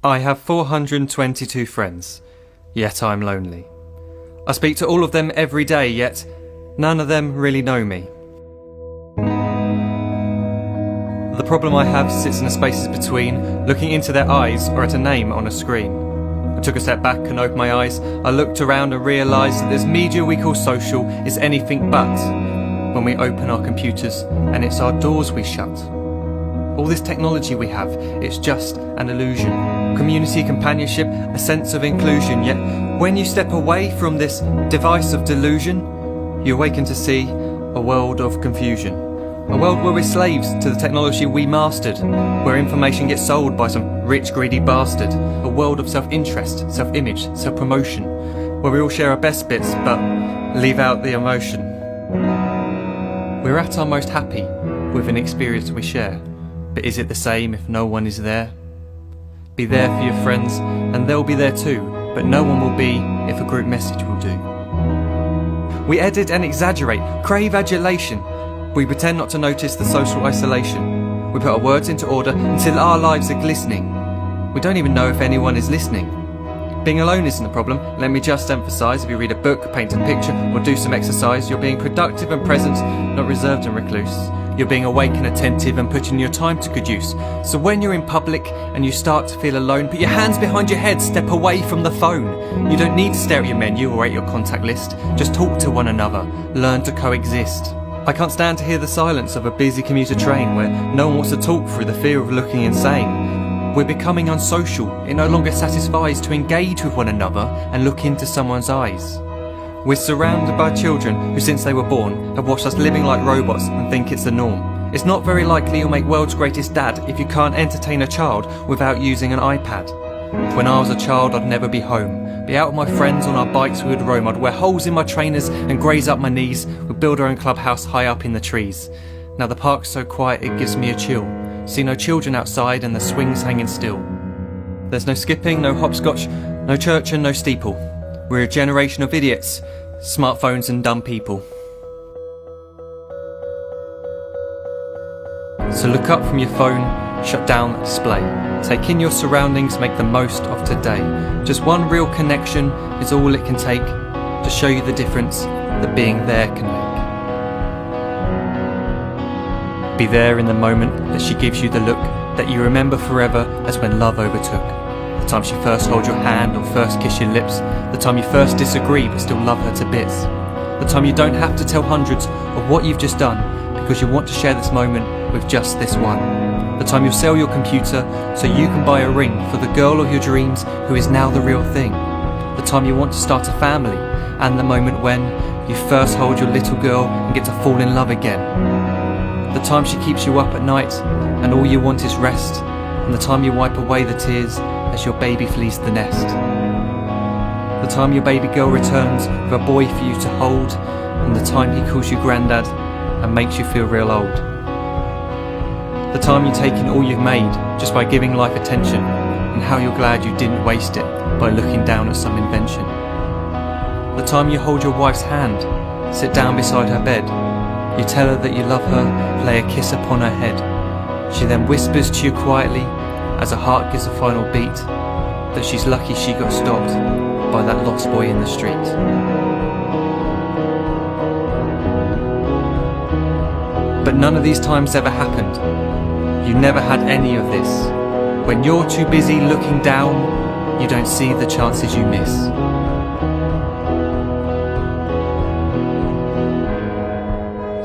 I have 422 friends, yet I'm lonely. I speak to all of them every day, yet none of them really know me. The problem I have sits in the spaces between, looking into their eyes or at a name on a screen. I took a step back and opened my eyes. I looked around and realised that this media we call social is anything but when we open our computers and it's our doors we shut. All this technology we have, it's just an illusion. Community, companionship, a sense of inclusion. Yet when you step away from this device of delusion, you awaken to see a world of confusion. A world where we're slaves to the technology we mastered, where information gets sold by some rich, greedy bastard. A world of self-interest, self-image, self-promotion, where we all share our best bits but leave out the emotion. We're at our most happy with an experience we share. But is it the same if no one is there? Be there for your friends and they'll be there too, but no one will be if a group message will do. We edit and exaggerate, crave adulation. We pretend not to notice the social isolation. We put our words into order until our lives are glistening. We don't even know if anyone is listening. Being alone isn't the problem, let me just emphasise. If you read a book, paint a picture or do some exercise, you're being productive and present, not reserved and recluse. You're being awake and attentive and putting your time to good use. So when you're in public and you start to feel alone, put your hands behind your head, step away from the phone. You don't need to stare at your menu or at your contact list. Just talk to one another, learn to coexist. I can't stand to hear the silence of a busy commuter train where no one wants to talk through the fear of looking insane. We're becoming unsocial. It no longer satisfies to engage with one another and look into someone's eyes. We're surrounded by children who since they were born have watched us living like robots and think it's the norm. It's not very likely you'll make world's greatest dad if you can't entertain a child without using an iPad. When I was a child I'd never be home. Be out with my friends on our bikes we would roam. I'd wear holes in my trainers and graze up my knees. We'd build our own clubhouse high up in the trees. Now the park's so quiet it gives me a chill. See no children outside and the swings hanging still. There's no skipping, no hopscotch, no church and no steeple. We're a generation of idiots, smartphones and dumb people. So look up from your phone, shut down the display. Take in your surroundings, make the most of today. Just one real connection is all it can take to show you the difference that being there can make. Be there in the moment that she gives you the look that you remember forever as when love overtook. The time she first holds your hand or first kiss your lips. The time you first disagree but still love her to bits. The time you don't have to tell hundreds of what you've just done because you want to share this moment with just this one. The time you'll sell your computer so you can buy a ring for the girl of your dreams who is now the real thing. The time you want to start a family and the moment when you first hold your little girl and get to fall in love again. The time she keeps you up at night and all you want is rest. And the time you wipe away the tears as your baby flees the nest. The time your baby girl returns with a boy for you to hold, and the time he calls you granddad and makes you feel real old. The time you take in all you've made just by giving life attention, and how you're glad you didn't waste it by looking down at some invention. The time you hold your wife's hand, sit down beside her bed, you tell her that you love her, lay a kiss upon her head. She then whispers to you quietly as her heart gives a final beat that she's lucky she got stopped by that lost boy in the street. But none of these times ever happened. You never had any of this. When you're too busy looking down, you don't see the chances you miss.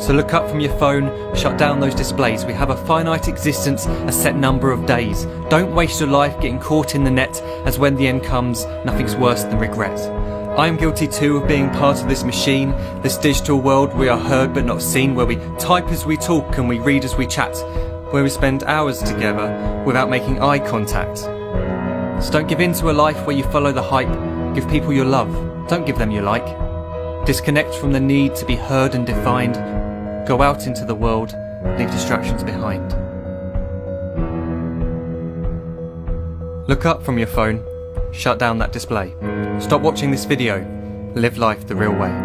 So look up from your phone, shut down those displays. We have a finite existence, a set number of days. Don't waste your life getting caught in the net, as when the end comes, nothing's worse than regret. I am guilty too of being part of this machine, this digital world we are heard but not seen, where we type as we talk and we read as we chat, where we spend hours together without making eye contact. So don't give in to a life where you follow the hype. Give people your love, don't give them your like. Disconnect from the need to be heard and defined. Go out into the world, leave distractions behind. Look up from your phone, shut down that display. Stop watching this video, live life the real way.